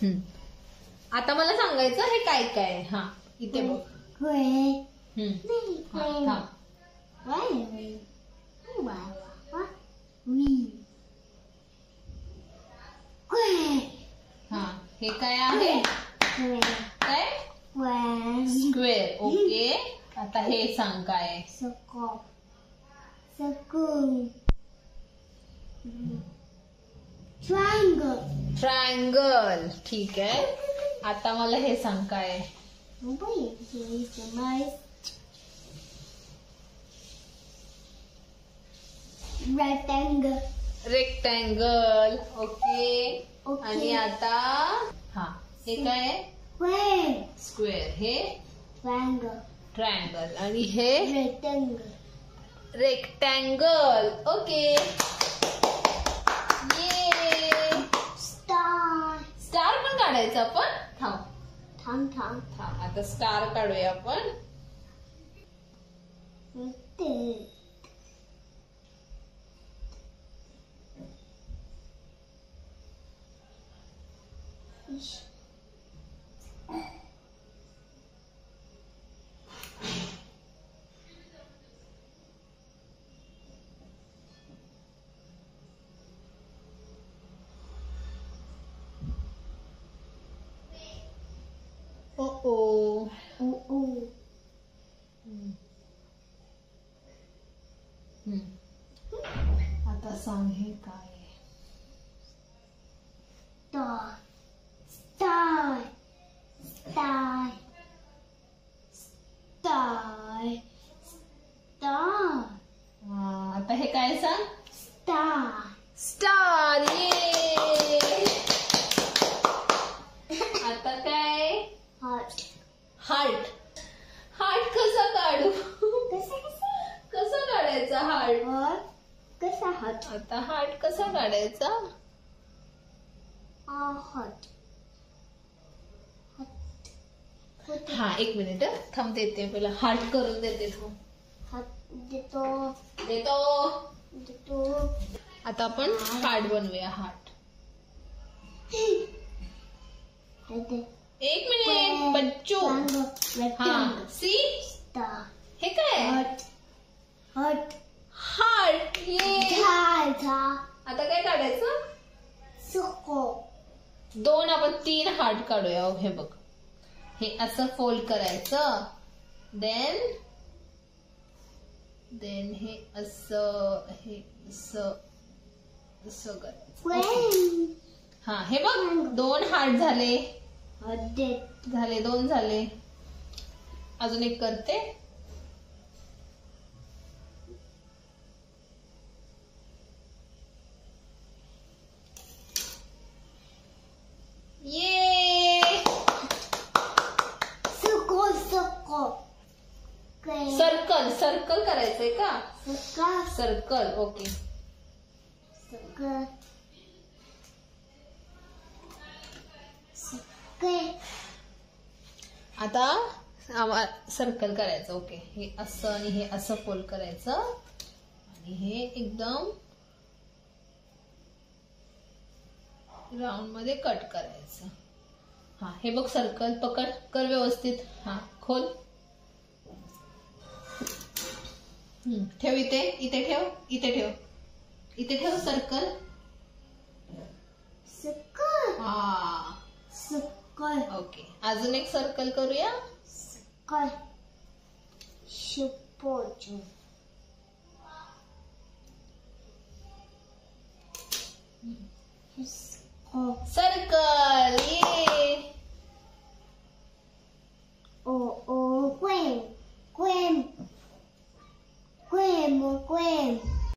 आता मला सांगायचं हे काय काय आहे. हा इथे बघ. हा हे काय आहे? काय? स्क्वेअर. ओके. आता हे सांग काय आहे? ट्रायंगल. ठीक आहे. आता मला हे सांग काय आहे? रेक्टँगल. ओके. आणि आता हा हे काय आहे? स्क्वेअर. हे ट्रायंगल. आणि हे रेक्टँगल. ओके. स्टार पण काढायचा आपण. थांब. आता स्टार काढूया आपण. आता सांग हे काय आहे? आता हे काय सांग? स्टार. ये. आता काय? हार्ट. हार्ट कसा काढू? कसा काढायचा हार्ट? आता हार्ट कसा काढायचा? हा एक मिनिट थांब. देते पहिला हार्ट करून देते. देतो. आता आपण हार्ट बनवूया. हार्ट. एक मिनिट बच्चू. हा सी हे काय? हार्ट. ये. आता काय काढायचं? दोन आपण 3 हार्ट काढूया. हे बघ. हे असं फोल्ड करायचं. देन हे असं करायचं. हा हे बघ 2 हार्ट झाले. 2 झाले. अजून एक करते. ये. सर्कल करायचंय का? सर्कल. ओके. आता सर्कल करायचं. ओके. हे असं आणि हे असं फोल्ड करायचं आणि हे एकदम राऊंड मध्ये कट करायचं. हा हे बघ सर्कल पकड. कर व्यवस्थित. हा खोल. ठेव. इथे ठेव सर्कल. हा ओके. अजून एक सर्कल करूया. सर्कल.